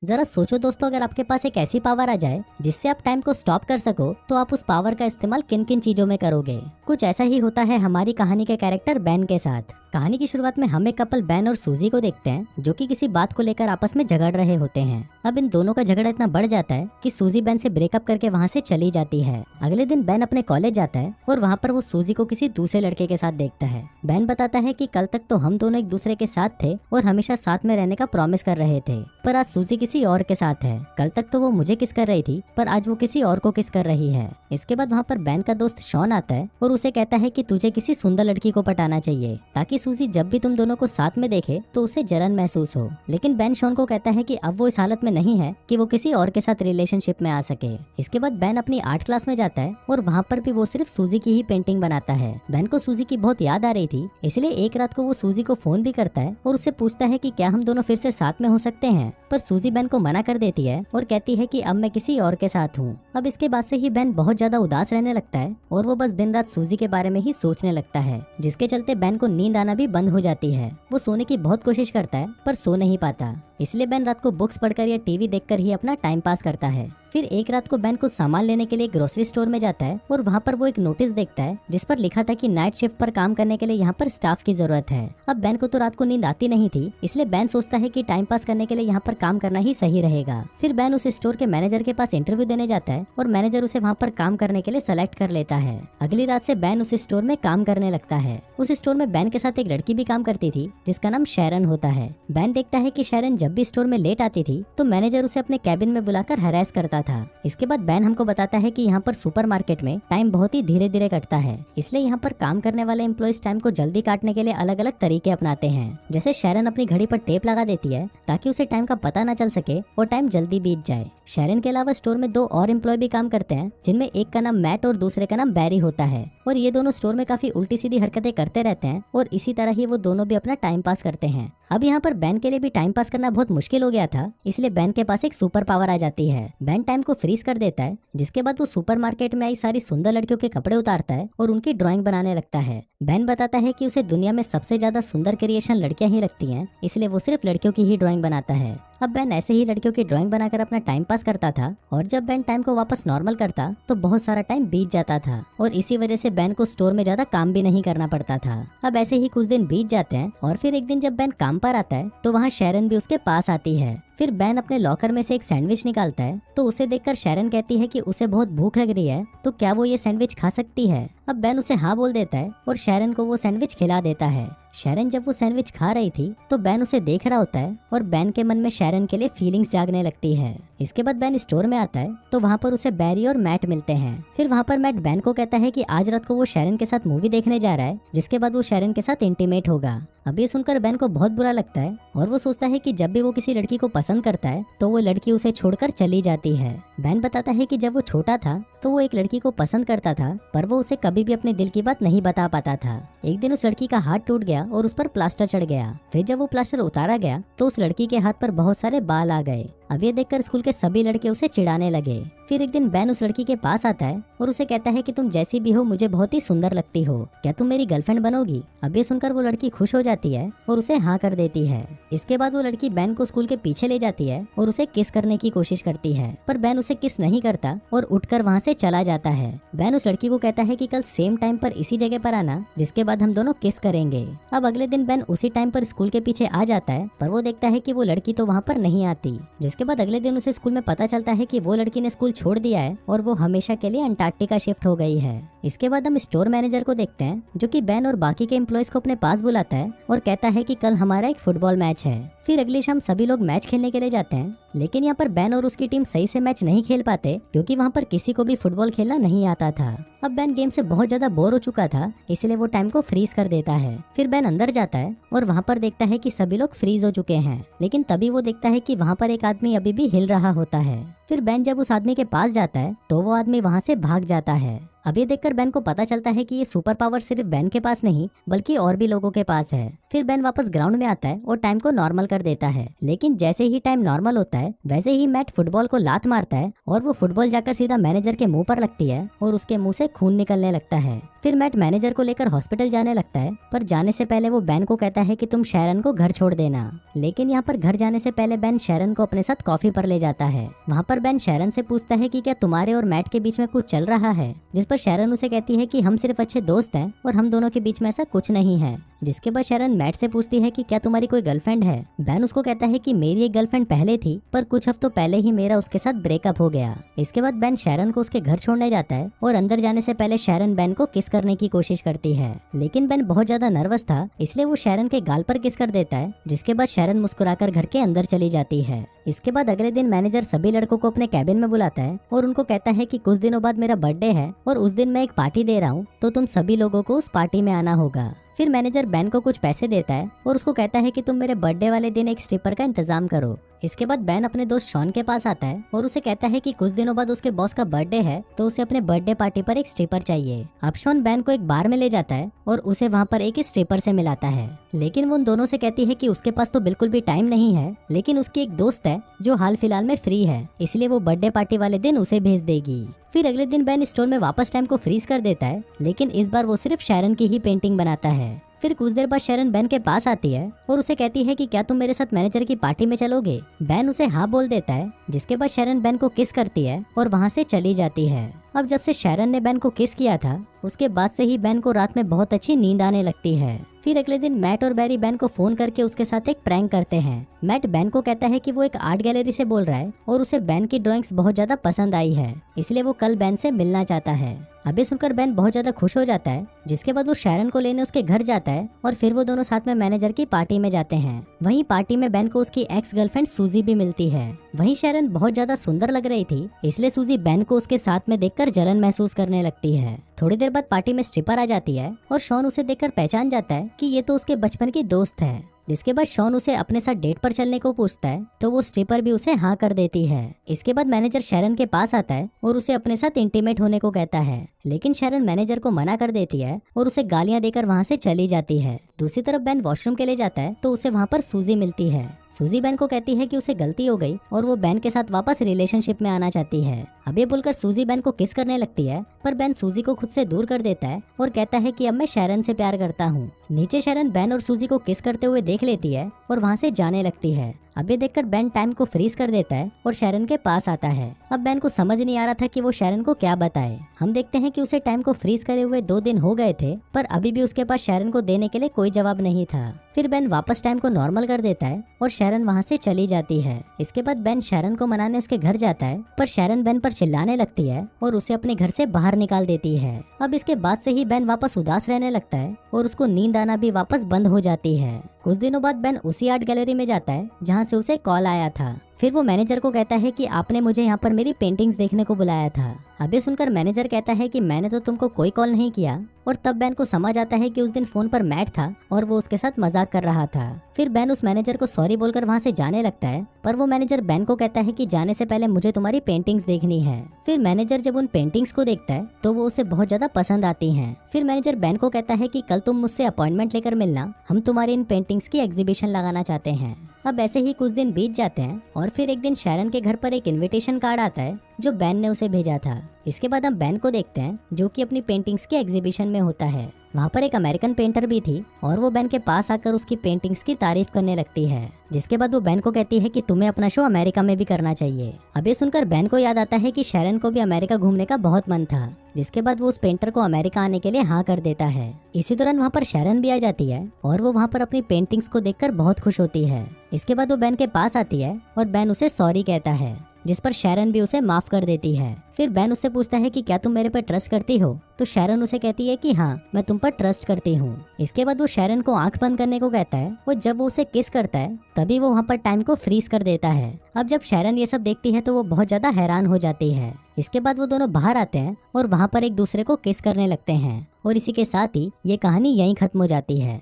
जरा सोचो दोस्तों, अगर आपके पास एक ऐसी पावर आ जाए जिससे आप टाइम को स्टॉप कर सको, तो आप उस पावर का इस्तेमाल किन किन चीजों में करोगे। कुछ ऐसा ही होता है हमारी कहानी के कैरेक्टर बेन के साथ। कहानी की शुरुआत में हम एक कपल बेन और सूजी को देखते हैं, जो कि किसी बात को लेकर आपस में झगड़ रहे होते हैं। अब इन दोनों का झगड़ा इतना बढ़ जाता है कि सूजी बेन से ब्रेकअप करके वहाँ से चली जाती है। अगले दिन बेन अपने कॉलेज जाता है और वहाँ पर वो सूजी को किसी दूसरे लड़के के साथ देखता है। बेन बताता है कि कल तक तो हम दोनों एक दूसरे के साथ थे और हमेशा साथ में रहने का प्रॉमिस कर रहे थे, पर आज सूजी किसी और के साथ है। कल तक तो वो मुझे किस कर रही थी, पर आज वो किसी और को किस कर रही है। इसके बाद वहाँ पर बेन का दोस्त शॉन आता है और उसे कहता है कि तुझे किसी सुंदर लड़की को पटाना चाहिए, ताकि सूजी जब भी तुम दोनों को साथ में देखे तो उसे जलन महसूस हो। लेकिन बेन शॉन को कहता है कि अब वो इस हालत में नहीं है कि वो किसी और के साथ रिलेशनशिप में आ सके। इसके बाद बेन अपनी आर्ट क्लास में जाता है और वहाँ पर भी वो सिर्फ सूजी की ही पेंटिंग बनाता है। बेन को सूजी की बहुत याद आ रही थी, इसलिए एक रात को वो सूजी को फोन भी करता है और उससे पूछता है कि क्या हम दोनों फिर से साथ में हो सकते हैं। पर सूजी बेन को मना कर देती है और कहती है कि अब मैं किसी और के साथ हूँ। अब इसके बाद से ही बेन बहुत ज्यादा उदास रहने लगता है और वो बस दिन रात सूजी के बारे में ही सोचने लगता है, जिसके चलते बेन को नींद आना भी बंद हो जाती है। वो सोने की बहुत कोशिश करता है पर सो नहीं पाता, इसलिए बेन रात को बुक्स पढ़कर या टीवी देखकर ही अपना टाइम पास करता है। फिर एक रात को बेन कुछ सामान लेने के लिए ग्रोसरी स्टोर में जाता है और वहाँ पर वो एक नोटिस देखता है जिस पर लिखा था कि नाइट शिफ्ट पर काम करने के लिए यहाँ पर स्टाफ की जरूरत है। अब बेन को तो रात को नींद आती नहीं थी, इसलिए बेन सोचता है कि टाइम पास करने के लिए यहाँ पर काम करना ही सही रहेगा। फिर बेन उस स्टोर के मैनेजर के पास इंटरव्यू देने जाता है और मैनेजर उसे वहाँ पर काम करने के लिए सेलेक्ट कर लेता है। अगली रात से बेन उस स्टोर में काम करने लगता है। उस स्टोर में बेन के साथ एक लड़की भी काम करती थी जिसका नाम शैरन होता है। बेन देखता है कि शैरन जब भी स्टोर में लेट आती थी तो मैनेजर उसे अपने कैबिन में बुलाकर हरास करता था। इसके बाद बेन हमको बताता है कि यहाँ पर सुपरमार्केट में टाइम बहुत ही धीरे धीरे कटता है, इसलिए यहाँ पर काम करने वाले एम्प्लॉइज टाइम को जल्दी काटने के लिए अलग अलग तरीके अपनाते हैं। जैसे शैरन अपनी घड़ी पर टेप लगा देती है ताकि उसे टाइम का पता न चल सके और टाइम जल्दी बीत जाए। शैरन के अलावा स्टोर में दो और एम्प्लॉय भी काम करते हैं, जिनमें एक का नाम मैट और दूसरे का नाम बैरी होता है, और ये दोनों स्टोर में काफी उल्टी सीधी हरकतें करते रहते हैं और इसी तरह ही वो दोनों भी अपना टाइम पास करते हैं। अब यहाँ पर बेन के लिए भी टाइम पास करना बहुत मुश्किल हो गया था, इसलिए बेन के पास एक सुपर पावर आ जाती है। बेन टाइम को फ्रीज कर देता है, जिसके बाद वो सुपरमार्केट में आई सारी सुंदर लड़कियों के कपड़े उतारता है और उनकी ड्राइंग बनाने लगता है। बेन बताता है कि उसे दुनिया में सबसे ज्यादा सुंदर क्रिएशन लड़कियां ही लगती हैं, इसलिए वो सिर्फ लड़कियों की ही ड्राइंग बनाता है। अब बेन ऐसे ही लड़कियों की ड्राइंग बनाकर अपना टाइम पास करता था और जब बेन टाइम को वापस नॉर्मल करता तो बहुत सारा टाइम बीत जाता था और इसी वजह से बेन को स्टोर में ज्यादा काम भी नहीं करना पड़ता था। अब ऐसे ही कुछ दिन बीत जाते हैं और फिर एक दिन जब बेन काम पर आता है तो वहाँ शैरन भी उसके पास आती है। फिर बेन अपने लॉकर में से एक सैंडविच निकालता है तो उसे देखकर शैरन कहती है कि उसे बहुत भूख लग रही है, तो क्या वो ये सैंडविच खा सकती है। अब बेन उसे हाँ बोल देता है और शैरन को वो सैंडविच खिला देता है। शैरन जब वो सैंडविच खा रही थी तो बेन उसे देख रहा होता है और बेन के मन में शैरन के लिए फीलिंग्स जागने लगती है। इसके बाद बेन स्टोर में आता है तो वहाँ पर उसे बैरी और मैट मिलते हैं। फिर वहाँ पर मैट बेन को कहता है कि आज रात को वो शैरन के साथ मूवी देखने जा रहा है, जिसके बाद वो शैरन के साथ इंटीमेट होगा। अब ये सुनकर बेन को बहुत बुरा लगता है और वो सोचता है कि जब भी वो किसी लड़की को पसंद करता है तो वो लड़की उसे छोड़कर चली जाती है। बेन बताता है कि जब वो छोटा था तो वो एक लड़की को पसंद करता था, पर वो उसे कभी भी अपने दिल की बात नहीं बता पाता था। एक दिन उस लड़की का हाथ टूट गया और उस पर प्लास्टर चढ़ गया। फिर जब वो प्लास्टर उतारा गया तो उस लड़की के हाथ पर बहुत सारे बाल आ गए। अब ये देखकर स्कूल के सभी लड़के उसे चिढ़ाने लगे। फिर एक दिन बेन उस लड़की के पास आता है और उसे कहता है कि तुम जैसी भी हो मुझे बहुत ही सुंदर लगती हो, क्या तुम मेरी गर्लफ्रेंड बनोगी। अब ये सुनकर वो लड़की खुश हो जाती है और उसे हाँ कर देती है। इसके बाद वो लड़की बेन को स्कूल के पीछे ले जाती है और उसे किस करने की कोशिश करती है, पर बेन उसे किस नहीं करता और उठकर वहाँ से चला जाता है। बेन उस लड़की को कहता है कि कल सेम टाइम पर इसी जगह पर आना, जिसके बाद हम दोनों किस करेंगे। अब अगले दिन बेन उसी टाइम पर स्कूल के पीछे आ जाता है, पर वो देखता है कि वो लड़की तो वहाँ पर नहीं आती। जिसके बाद अगले दिन उसे स्कूल में पता चलता है कि वो लड़की ने स्कूल छोड़ दिया है और वो हमेशा के लिए अंटार्कटिका शिफ्ट हो गई है। इसके बाद हम स्टोर मैनेजर को देखते हैं, जो कि बेन और बाकी के एम्प्लॉयज को अपने पास बुलाता है और कहता है कि कल हमारा एक फुटबॉल मैच है। फिर अगली शाम सभी लोग मैच खेलने के लिए जाते हैं, लेकिन यहाँ पर बेन और उसकी टीम सही से मैच नहीं खेल पाते क्योंकि वहाँ पर किसी को भी फुटबॉल खेलना नहीं आता था। अब बेन गेम से बहुत ज्यादा बोर हो चुका था, इसलिए वो टाइम को फ्रीज कर देता है। फिर बेन अंदर जाता है और वहाँ पर देखता है कि सभी लोग फ्रीज हो चुके हैं, लेकिन तभी वो देखता है कि वहाँ पर एक आदमी अभी भी हिल रहा होता है। फिर बेन जब उस आदमी के पास जाता है तो वो आदमी वहाँ से भाग जाता है। अब ये देखकर बेन को पता चलता है कि ये सुपर पावर सिर्फ बेन के पास नहीं बल्कि और भी लोगों के पास है। फिर बेन वापस ग्राउंड में आता है और टाइम को नॉर्मल कर देता है, लेकिन जैसे ही टाइम नॉर्मल होता है वैसे ही मैट फुटबॉल को लात मारता है और वो फुटबॉल जाकर सीधा मैनेजर के मुंह पर लगती है और उसके मुंह से खून निकलने लगता है। फिर मैट मैनेजर को लेकर हॉस्पिटल जाने लगता है, पर जाने से पहले वो बेन को कहता है कि तुम शैरन को घर छोड़ देना। लेकिन यहाँ पर घर जाने से पहले बेन शैरन को अपने साथ कॉफी पर ले जाता है। वहाँ पर बेन शैरन से पूछता है कि क्या तुम्हारे और मैट के बीच में कुछ चल रहा है, जिस पर शैरन उसे कहती है कि हम सिर्फ अच्छे दोस्त हैं और हम दोनों के बीच में ऐसा कुछ नहीं है। जिसके बाद शैरन मैट से पूछती है कि क्या तुम्हारी कोई गर्लफ्रेंड है। बेन उसको कहता है कि मेरी एक गर्लफ्रेंड पहले थी, पर कुछ हफ्तों पहले ही मेरा उसके साथ ब्रेकअप हो गया। इसके बाद बेन शैरन को उसके घर छोड़ने जाता है और अंदर जाने से पहले शैरन बेन को किस करने की कोशिश करती है, लेकिन बेन बहुत ज्यादा नर्वस था इसलिए वो शैरन के गाल पर किस कर देता है। जिसके बाद शैरन मुस्कुराकर घर के अंदर चली जाती है। इसके बाद अगले दिन मैनेजर सभी लड़कों को अपने कैबिन में बुलाता है और उनको कहता है कि कुछ दिनों बाद मेरा बर्थडे है और उस दिन मैं एक पार्टी दे रहा हूँ, तो तुम सभी लोगों को उस पार्टी में आना होगा। फिर मैनेजर बेन को कुछ पैसे देता है और उसको कहता है कि तुम मेरे बर्थडे वाले दिन एक स्ट्रिपर का इंतजाम करो। इसके बाद बेन अपने दोस्त शॉन के पास आता है और उसे कहता है कि कुछ दिनों बाद उसके बॉस का बर्थडे है, तो उसे अपने बर्थडे पार्टी पर एक स्ट्रिपर चाहिए। अब शॉन बेन को एक बार में ले जाता है और उसे वहाँ पर एक स्ट्रिपर से मिलाता है, लेकिन वो उन दोनों से कहती है कि उसके पास तो बिल्कुल भी टाइम नहीं है, लेकिन उसकी एक दोस्त है जो हाल फिलहाल में फ्री है, इसलिए वो बर्थडे पार्टी वाले दिन उसे भेज देगी। फिर अगले दिन बेन स्टोर में वापस टाइम को फ्रीज कर देता है, लेकिन इस बार वो सिर्फ शैरन की ही पेंटिंग बनाता है। फिर कुछ देर बाद शैरन बेन के पास आती है और उसे कहती है कि क्या तुम मेरे साथ मैनेजर की पार्टी में चलोगे। बेन उसे हाँ बोल देता है, जिसके बाद शैरन बेन को किस करती है और वहाँ से चली जाती है। अब जब से शैरन ने बेन को किस किया था उसके बाद से ही बेन को रात में बहुत अच्छी नींद आने लगती है। फिर अगले दिन मैट और बैरी बेन को फोन करके उसके साथ एक प्रैंक करते हैं। मैट बेन को कहता है कि वो एक आर्ट गैलरी से बोल रहा है और उसे बेन की ड्राइंग्स बहुत ज्यादा पसंद आई है, इसलिए वो कल बेन से मिलना चाहता है। अभी सुनकर बेन बहुत ज्यादा खुश हो जाता है। जिसके बाद वो शैरन को लेने उसके घर जाता है और फिर वो दोनों साथ में मैनेजर की पार्टी में जाते हैं। वहीं पार्टी में बेन को उसकी एक्स गर्लफ्रेंड सूजी भी मिलती है। वहीं शैरन बहुत ज्यादा सुंदर लग रही थी, इसलिए सूजी बेन को उसके साथ में देखकर जलन महसूस करने लगती है। थोड़ी देर बाद पार्टी में स्ट्रिपर आ जाती है और शॉन उसे देखकर पहचान जाता है कि ये तो उसके बचपन की दोस्त है। जिसके बाद शॉन उसे अपने साथ डेट पर चलने को पूछता है, तो वो स्ट्रिपर भी उसे हाँ कर देती है। इसके बाद मैनेजर शैरन के पास आता है और उसे अपने साथ इंटीमेट होने को कहता है, लेकिन शैरन मैनेजर को मना कर देती है और उसे गालियां देकर वहाँ से चली जाती है। दूसरी तरफ बेन वॉशरूम के लिए जाता है तो उसे वहाँ पर सूजी मिलती है। सूजी बेन को कहती है कि उसे गलती हो गई और वो बेन के साथ वापस रिलेशनशिप में आना चाहती है। अब ये बोलकर सूजी बेन को किस करने लगती है, पर बेन सूजी को खुद से दूर कर देता है और कहता है कि अब मैं शैरन से प्यार करता हूँ। नीचे शैरन बेन और सूजी को किस करते हुए देख लेती है और वहाँ से जाने लगती है। अब ये देखकर बेन टाइम को फ्रीज कर देता है और शैरन के पास आता है। अब बेन को समझ नहीं आ रहा था कि वो शैरन को क्या बताए। हम देखते हैं कि उसे टाइम को फ्रीज करे हुए 2 दिन हो गए थे, पर अभी भी उसके पास शैरन को देने के लिए कोई जवाब नहीं था। फिर बेन वापस टाइम को नॉर्मल कर देता है और शैरन वहाँ से चली जाती है। इसके बाद बेन शैरन को मनाने उसके घर जाता है, पर शैरन बेन पर चिल्लाने लगती है और उसे अपने घर से बाहर निकाल देती है। अब इसके बाद से ही बेन वापस उदास रहने लगता है और उसको नींद आना भी वापस बंद हो जाती है। कुछ दिनों बाद बेन उसी आर्ट गैलरी में जाता है जहाँ से उसे कॉल आया था। फिर वो मैनेजर को कहता है कि आपने मुझे यहाँ पर मेरी पेंटिंग्स देखने को बुलाया था। अभी सुनकर मैनेजर कहता है कि मैंने तो तुमको कोई कॉल नहीं किया, और तब बेन को समझ आता है कि उस दिन फोन पर मैट था और वो उसके साथ मजाक कर रहा था। फिर बेन उस मैनेजर को सॉरी बोलकर वहाँ से जाने लगता है, पर वो मैनेजर बेन को कहता है कि जाने से पहले मुझे तुम्हारी पेंटिंग्स देखनी है। फिर मैनेजर जब उन पेंटिंग्स को देखता है तो वो उसे बहुत ज्यादा पसंद आती हैं। फिर मैनेजर बेन को कहता है कि कल तुम मुझसे अपॉइंटमेंट लेकर मिलना, हम तुम्हारी इन पेंटिंग्स की एग्जीबिशन लगाना चाहते हैं। अब ऐसे ही कुछ दिन बीत जाते हैं और फिर एक दिन शैरन के घर पर एक इनविटेशन कार्ड आता है जो बेन ने उसे भेजा था। इसके बाद हम बेन को देखते हैं जो कि अपनी पेंटिंग्स के एग्जीबिशन में होता है। वहाँ पर एक अमेरिकन पेंटर भी थी और वो बेन के पास आकर उसकी पेंटिंग्स की तारीफ करने लगती है। जिसके बाद वो बेन को कहती है कि तुम्हें अपना शो अमेरिका में भी करना चाहिए। अब ये सुनकर बेन को याद आता है कि शैरन को भी अमेरिका घूमने का बहुत मन था। जिसके बाद वो उस पेंटर को अमेरिका आने के लिए हाँ कर देता है। इसी दौरान वहाँ पर शैरन भी आ जाती है और वो वहाँ पर अपनी पेंटिंग्स को देखकर बहुत खुश होती है। इसके बाद वो बेन के पास आती है और बेन उसे सॉरी कहता है, जिस पर शैरन भी उसे माफ कर देती है। फिर बेन उससे पूछता है कि क्या तुम मेरे पर ट्रस्ट करती हो, तो शैरन उसे कहती है कि हाँ, मैं तुम पर ट्रस्ट करती हूँ। इसके बाद वो शैरन को आंख बंद करने को कहता है और जब वो उसे किस करता है तभी वो वहाँ पर टाइम को फ्रीज कर देता है। अब जब शैरन ये सब देखती है तो वो बहुत ज्यादा हैरान हो जाती है। इसके बाद वो दोनों बाहर आते हैं और वहाँ पर एक दूसरे को किस करने लगते हैं और इसी के साथ ही ये कहानी यहीं खत्म हो जाती है।